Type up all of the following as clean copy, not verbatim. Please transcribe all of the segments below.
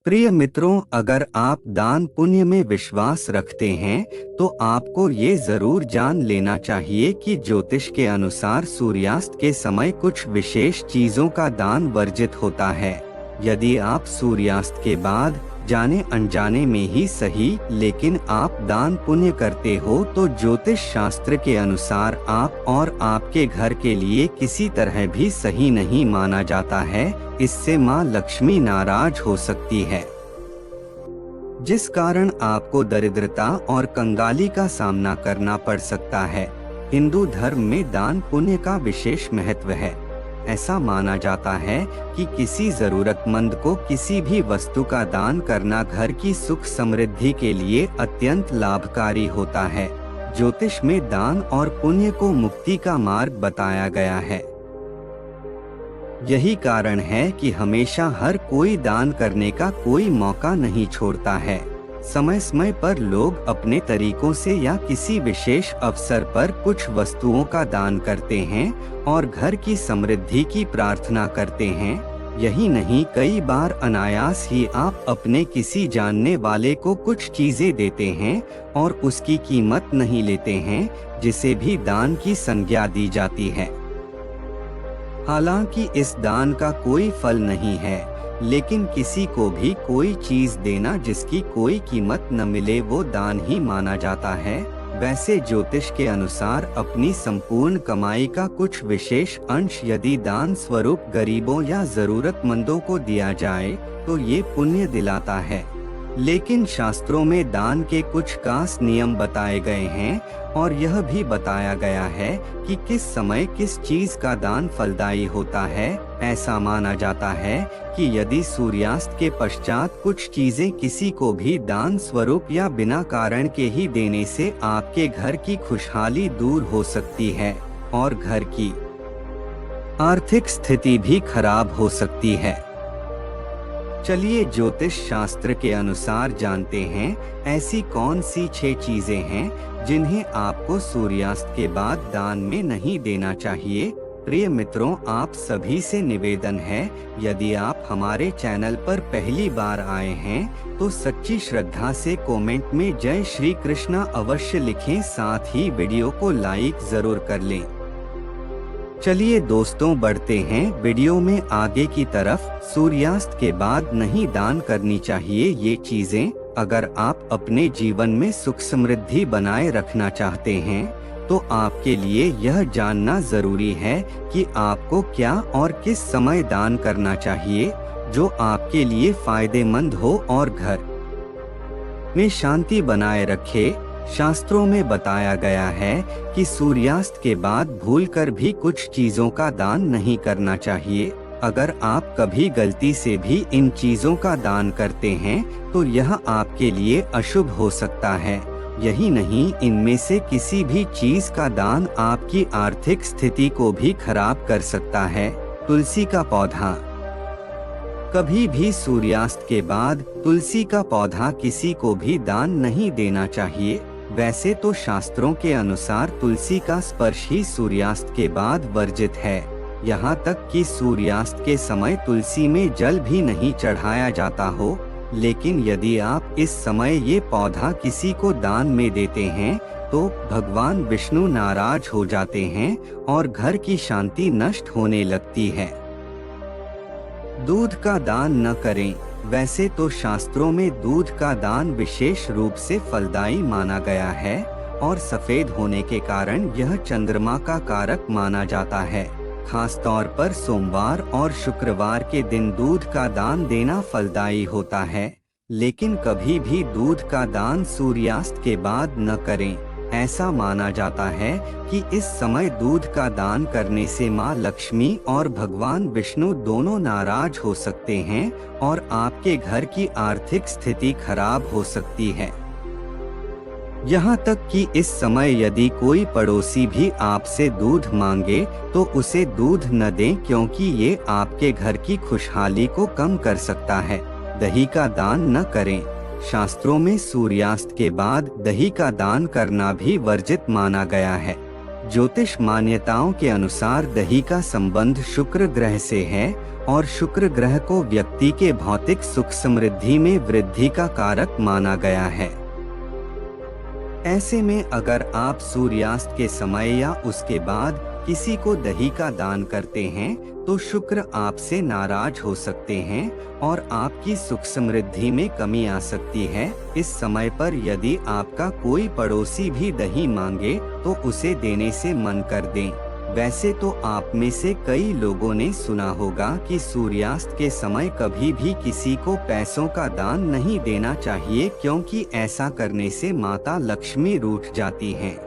प्रिय मित्रों, अगर आप दान पुण्य में विश्वास रखते हैं तो आपको ये जरूर जान लेना चाहिए कि ज्योतिष के अनुसार सूर्यास्त के समय कुछ विशेष चीजों का दान वर्जित होता है। यदि आप सूर्यास्त के बाद जाने अनजाने में ही सही लेकिन आप दान पुण्य करते हो तो ज्योतिष शास्त्र के अनुसार आप और आपके घर के लिए किसी तरह भी सही नहीं माना जाता है। इससे माँ लक्ष्मी नाराज हो सकती है, जिस कारण आपको दरिद्रता और कंगाली का सामना करना पड़ सकता है। हिंदू धर्म में दान पुण्य का विशेष महत्व है। ऐसा माना जाता है कि किसी जरूरतमंद को किसी भी वस्तु का दान करना घर की सुख समृद्धि के लिए अत्यंत लाभकारी होता है। ज्योतिष में दान और पुण्य को मुक्ति का मार्ग बताया गया है। यही कारण है कि हमेशा हर कोई दान करने का कोई मौका नहीं छोड़ता है। समय समय पर लोग अपने तरीकों से या किसी विशेष अवसर पर कुछ वस्तुओं का दान करते हैं और घर की समृद्धि की प्रार्थना करते हैं। यही नहीं, कई बार अनायास ही आप अपने किसी जानने वाले को कुछ चीजें देते हैं और उसकी कीमत नहीं लेते हैं, जिसे भी दान की संज्ञा दी जाती है। हालांकि इस दान का कोई फल नहीं है, लेकिन किसी को भी कोई चीज देना जिसकी कोई कीमत न मिले वो दान ही माना जाता है। वैसे ज्योतिष के अनुसार अपनी संपूर्ण कमाई का कुछ विशेष अंश यदि दान स्वरूप गरीबों या जरूरतमंदों को दिया जाए तो ये पुण्य दिलाता है। लेकिन शास्त्रों में दान के कुछ खास नियम बताए गए हैं और यह भी बताया गया है कि किस समय किस चीज का दान फलदायी होता है। ऐसा माना जाता है कि यदि सूर्यास्त के पश्चात कुछ चीजें किसी को भी दान स्वरूप या बिना कारण के ही देने से आपके घर की खुशहाली दूर हो सकती है और घर की आर्थिक स्थिति भी खराब हो सकती है। चलिए ज्योतिष शास्त्र के अनुसार जानते हैं ऐसी कौन सी 6 चीजें हैं जिन्हें आपको सूर्यास्त के बाद दान में नहीं देना चाहिए। प्रिय मित्रों, आप सभी से निवेदन है, यदि आप हमारे चैनल पर पहली बार आए हैं तो सच्ची श्रद्धा से कमेंट में जय श्री कृष्णा अवश्य लिखें, साथ ही वीडियो को लाइक जरूर कर लें। चलिए दोस्तों, बढ़ते हैं वीडियो में आगे की तरफ। सूर्यास्त के बाद नहीं दान करनी चाहिए ये चीजें। अगर आप अपने जीवन में सुख समृद्धि बनाए रखना चाहते हैं तो आपके लिए यह जानना जरूरी है कि आपको क्या और किस समय दान करना चाहिए जो आपके लिए फायदेमंद हो और घर में शांति बनाए रखे। शास्त्रों में बताया गया है कि सूर्यास्त के बाद भूलकर भी कुछ चीजों का दान नहीं करना चाहिए। अगर आप कभी गलती से भी इन चीजों का दान करते हैं तो यह आपके लिए अशुभ हो सकता है। यही नहीं, इनमें से किसी भी चीज का दान आपकी आर्थिक स्थिति को भी खराब कर सकता है। तुलसी का पौधा। कभी भी सूर्यास्त के बाद तुलसी का पौधा किसी को भी दान नहीं देना चाहिए। वैसे तो शास्त्रों के अनुसार तुलसी का स्पर्श ही सूर्यास्त के बाद वर्जित है। यहाँ तक कि सूर्यास्त के समय तुलसी में जल भी नहीं चढ़ाया जाता हो। लेकिन यदि आप इस समय ये पौधा किसी को दान में देते हैं तो भगवान विष्णु नाराज हो जाते हैं और घर की शांति नष्ट होने लगती है। दूध का दान न करें। वैसे तो शास्त्रों में दूध का दान विशेष रूप से फलदायी माना गया है और सफेद होने के कारण यह चंद्रमा का कारक माना जाता है। खास तौर पर सोमवार और शुक्रवार के दिन दूध का दान देना फलदायी होता है। लेकिन कभी भी दूध का दान सूर्यास्त के बाद न करें। ऐसा माना जाता है कि इस समय दूध का दान करने से माँ लक्ष्मी और भगवान विष्णु दोनों नाराज हो सकते हैं और आपके घर की आर्थिक स्थिति खराब हो सकती है। यहाँ तक कि इस समय यदि कोई पड़ोसी भी आपसे दूध मांगे तो उसे दूध न दें, क्योंकि ये आपके घर की खुशहाली को कम कर सकता है। दही का दान न करें। शास्त्रों में सूर्यास्त के बाद दही का दान करना भी वर्जित माना गया है। ज्योतिष मान्यताओं के अनुसार दही का संबंध शुक्र ग्रह से है और शुक्र ग्रह को व्यक्ति के भौतिक सुख समृद्धि में वृद्धि का कारक माना गया है। ऐसे में अगर आप सूर्यास्त के समय या उसके बाद किसी को दही का दान करते हैं तो शुक्र आपसे नाराज हो सकते हैं और आपकी सुख समृद्धि में कमी आ सकती है। इस समय पर यदि आपका कोई पड़ोसी भी दही मांगे तो उसे देने से मन कर दें। वैसे तो आप में से कई लोगों ने सुना होगा कि सूर्यास्त के समय कभी भी किसी को पैसों का दान नहीं देना चाहिए, क्योंकि ऐसा करने से माता लक्ष्मी रूठ जाती हैं।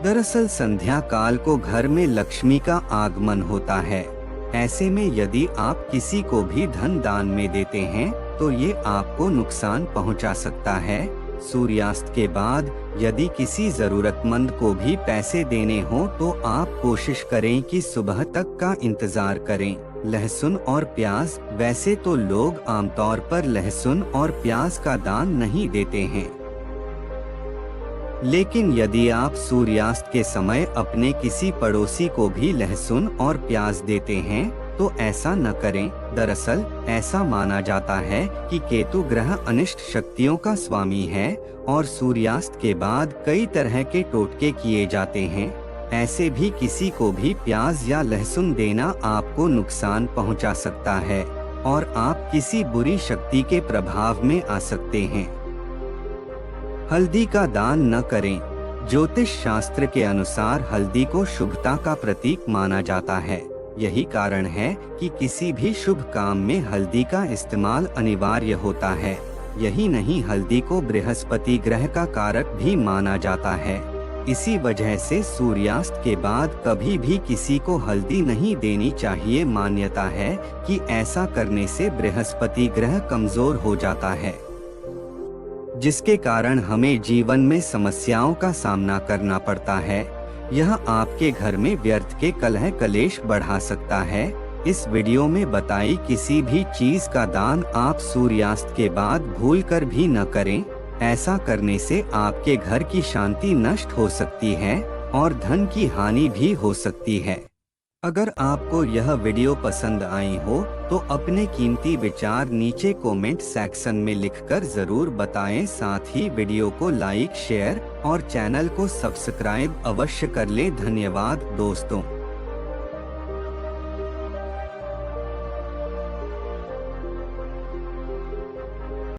दरअसल संध्या काल को घर में लक्ष्मी का आगमन होता है। ऐसे में यदि आप किसी को भी धन दान में देते हैं तो ये आपको नुकसान पहुंचा सकता है। सूर्यास्त के बाद यदि किसी जरूरतमंद को भी पैसे देने हो तो आप कोशिश करें कि सुबह तक का इंतजार करें। लहसुन और प्याज, वैसे तो लोग आमतौर पर लहसुन और प्याज का दान नहीं देते हैं, लेकिन यदि आप सूर्यास्त के समय अपने किसी पड़ोसी को भी लहसुन और प्याज देते हैं तो ऐसा न करें। दरअसल ऐसा माना जाता है कि केतु ग्रह अनिष्ट शक्तियों का स्वामी है और सूर्यास्त के बाद कई तरह के टोटके किए जाते हैं। ऐसे भी किसी को भी प्याज या लहसुन देना आपको नुकसान पहुंचा सकता है और आप किसी बुरी शक्ति के प्रभाव में आ सकते हैं। हल्दी का दान न करें। ज्योतिष शास्त्र के अनुसार हल्दी को शुभता का प्रतीक माना जाता है। यही कारण है कि किसी भी शुभ काम में हल्दी का इस्तेमाल अनिवार्य होता है। यही नहीं, हल्दी को बृहस्पति ग्रह का कारक भी माना जाता है। इसी वजह से सूर्यास्त के बाद कभी भी किसी को हल्दी नहीं देनी चाहिए। मान्यता है कि ऐसा करने से बृहस्पति ग्रह कमजोर हो जाता है, जिसके कारण हमें जीवन में समस्याओं का सामना करना पड़ता है। यह आपके घर में व्यर्थ के कलह कलेश बढ़ा सकता है। इस वीडियो में बताई किसी भी चीज का दान आप सूर्यास्त के बाद भूलकर भी न करें। ऐसा करने से आपके घर की शांति नष्ट हो सकती है और धन की हानि भी हो सकती है। अगर आपको यह वीडियो पसंद आई हो तो अपने कीमती विचार नीचे कमेंट सेक्शन में लिखकर जरूर बताएं। साथ ही वीडियो को लाइक, शेयर और चैनल को सब्सक्राइब अवश्य कर लें। धन्यवाद दोस्तों।